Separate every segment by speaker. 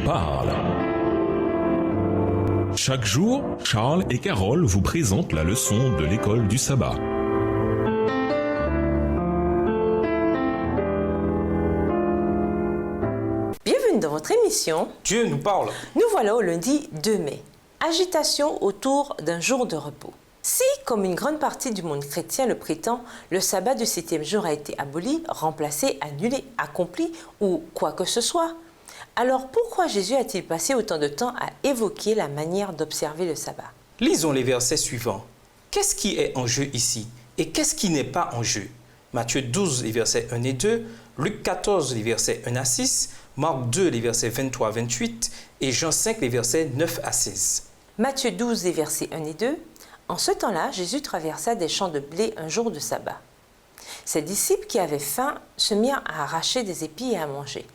Speaker 1: parle. Chaque jour, Charles et Carole vous présentent la leçon de l'école du sabbat.
Speaker 2: Bienvenue dans votre émission
Speaker 3: Dieu nous parle.
Speaker 2: Nous voilà au lundi 2 mai. Agitation autour d'un jour de repos. Si, comme une grande partie du monde chrétien le prétend, le sabbat du 7e jour a été aboli, remplacé, annulé, accompli ou quoi que ce soit, alors pourquoi Jésus a-t-il passé autant de temps à évoquer la manière d'observer le sabbat?
Speaker 3: Lisons les versets suivants. Qu'est-ce qui est en jeu ici et qu'est-ce qui n'est pas en jeu? Matthieu 12, les versets 1 et 2, Luc 14, les versets 1 à 6, Marc 2, les versets 23 à 28 et Jean 5, les versets 9 à 16.
Speaker 2: Matthieu 12, les versets 1 et 2. En ce temps-là, Jésus traversa des champs de blé un jour de sabbat. Ses disciples qui avaient faim se mirent à arracher des épis et à manger.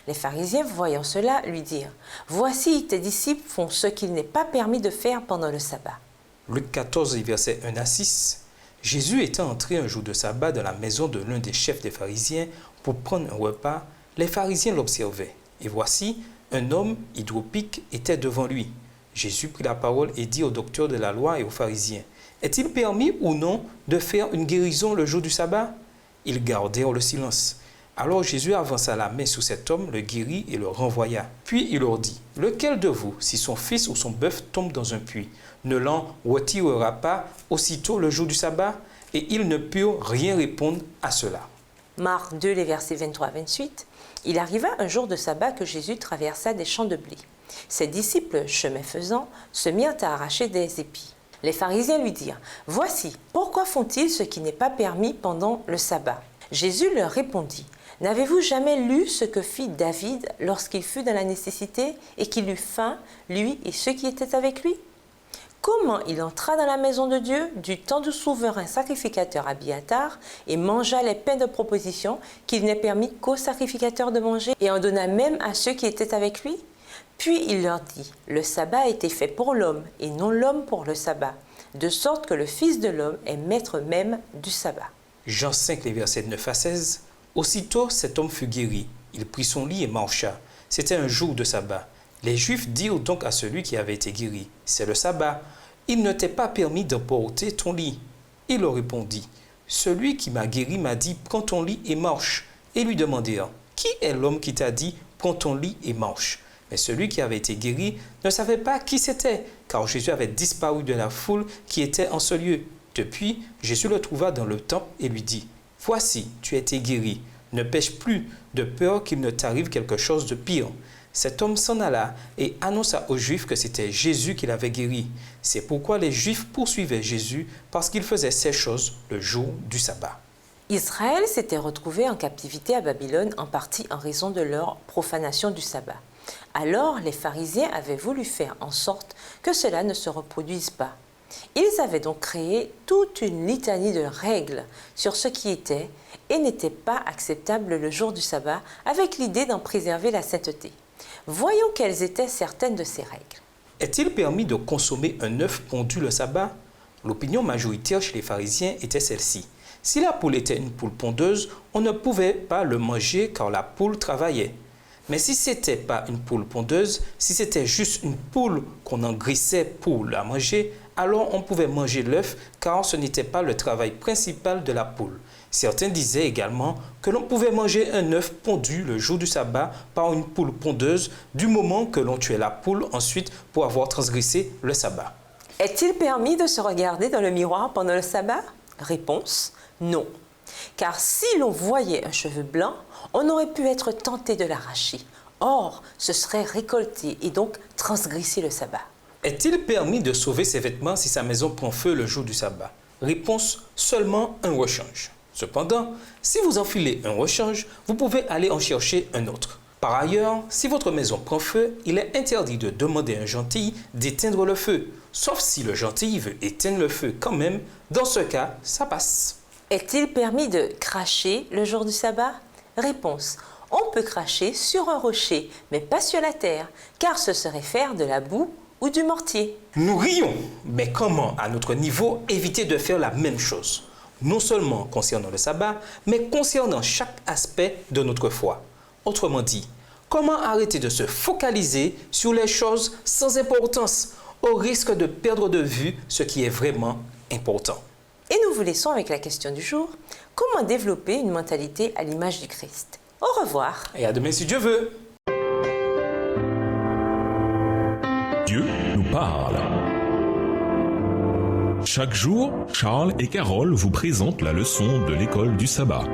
Speaker 2: Les pharisiens, voyant cela, lui dirent « Voici, tes disciples font ce qu'il n'est pas permis de faire pendant le sabbat. »
Speaker 3: Luc 14, les versets 1 à 6. Jésus étant entré un jour de sabbat dans la maison de l'un des chefs des pharisiens pour prendre un repas, les pharisiens l'observaient. Et voici, un homme hydropique était devant lui. Jésus prit la parole et dit aux docteurs de la loi et aux pharisiens, « Est-il permis ou non de faire une guérison le jour du sabbat ?» Ils gardèrent le silence. Alors Jésus avança la main sur cet homme, le guérit et le renvoya. Puis il leur dit, « Lequel de vous, si son fils ou son bœuf tombe dans un puits, ne l'en retirera pas aussitôt le jour du sabbat ?» Et ils ne purent rien répondre à cela.
Speaker 2: Marc 2, les versets 23 à 28. Il arriva un jour de sabbat que Jésus traversa des champs de blé. Ses disciples, chemin faisant, se mirent à arracher des épis. Les pharisiens lui dirent, « Voici, pourquoi font-ils ce qui n'est pas permis pendant le sabbat ?» Jésus leur répondit, « N'avez-vous jamais lu ce que fit David lorsqu'il fut dans la nécessité et qu'il eut faim, lui et ceux qui étaient avec lui ? Comment il entra dans la maison de Dieu du temps du souverain sacrificateur Abiatar et mangea les pains de proposition qu'il n'est permis qu'aux sacrificateurs de manger et en donna même à ceux qui étaient avec lui ? Puis il leur dit, le sabbat a été fait pour l'homme et non l'homme pour le sabbat, de sorte que le Fils de l'homme est maître même du sabbat. »
Speaker 3: Jean 5, les versets 9 à 16. Aussitôt cet homme fut guéri. Il prit son lit et marcha. C'était un jour de sabbat. Les Juifs dirent donc à celui qui avait été guéri, « C'est le sabbat. Il ne t'est pas permis d'emporter ton lit. » Il leur répondit, « Celui qui m'a guéri m'a dit, prends ton lit et marche. » Et lui demandèrent, « Qui est l'homme qui t'a dit, prends ton lit et marche ?» Mais celui qui avait été guéri ne savait pas qui c'était, car Jésus avait disparu de la foule qui était en ce lieu. Depuis, Jésus le trouva dans le temple et lui dit, « Voici, tu as été guéri. Ne pêche plus, de peur qu'il ne t'arrive quelque chose de pire. » Cet homme s'en alla et annonça aux Juifs que c'était Jésus qui l'avait guéri. C'est pourquoi les Juifs poursuivaient Jésus parce qu'il faisait ces choses le jour du sabbat.
Speaker 2: Israël s'était retrouvé en captivité à Babylone en partie en raison de leur profanation du sabbat. Alors les pharisiens avaient voulu faire en sorte que cela ne se reproduise pas. Ils avaient donc créé toute une litanie de règles sur ce qui était et n'était pas acceptable le jour du sabbat avec l'idée d'en préserver la sainteté. Voyons quelles étaient certaines de ces règles.
Speaker 3: Est-il permis de consommer un œuf pondu le sabbat? L'opinion majoritaire chez les pharisiens était celle-ci. Si la poule était une poule pondeuse, on ne pouvait pas le manger car la poule travaillait. Mais si ce n'était pas une poule pondeuse, si c'était juste une poule qu'on engraissait pour la manger, alors on pouvait manger l'œuf car ce n'était pas le travail principal de la poule. Certains disaient également que l'on pouvait manger un œuf pondu le jour du sabbat par une poule pondeuse du moment que l'on tuait la poule ensuite pour avoir transgressé le sabbat.
Speaker 2: Est-il permis de se regarder dans le miroir pendant le sabbat? Réponse, non. Car si l'on voyait un cheveu blanc, on aurait pu être tenté de l'arracher. Or, ce serait récolter et donc transgresser le sabbat.
Speaker 3: Est-il permis de sauver ses vêtements si sa maison prend feu le jour du sabbat? Réponse, seulement un rechange. Cependant, si vous enfilez un rechange, vous pouvez aller en chercher un autre. Par ailleurs, si votre maison prend feu, il est interdit de demander à un gentil d'éteindre le feu, sauf si le gentil veut éteindre le feu quand même. Dans ce cas, ça passe.
Speaker 2: Est-il permis de cracher le jour du sabbat? Réponse, on peut cracher sur un rocher, mais pas sur la terre, car ce serait faire de la boue ou du mortier.
Speaker 3: Nous rions, mais comment, à notre niveau, éviter de faire la même chose? Non seulement concernant le sabbat, mais concernant chaque aspect de notre foi. Autrement dit, Comment arrêter de se focaliser sur les choses sans importance, au risque de perdre de vue ce qui est vraiment important?
Speaker 2: Et nous vous laissons avec la question du jour. Comment développer une mentalité à l'image du Christ? Au revoir.
Speaker 3: Et à demain si Dieu veut.
Speaker 1: Dieu nous parle. Chaque jour, Charles et Carole vous présentent la leçon de l'école du sabbat.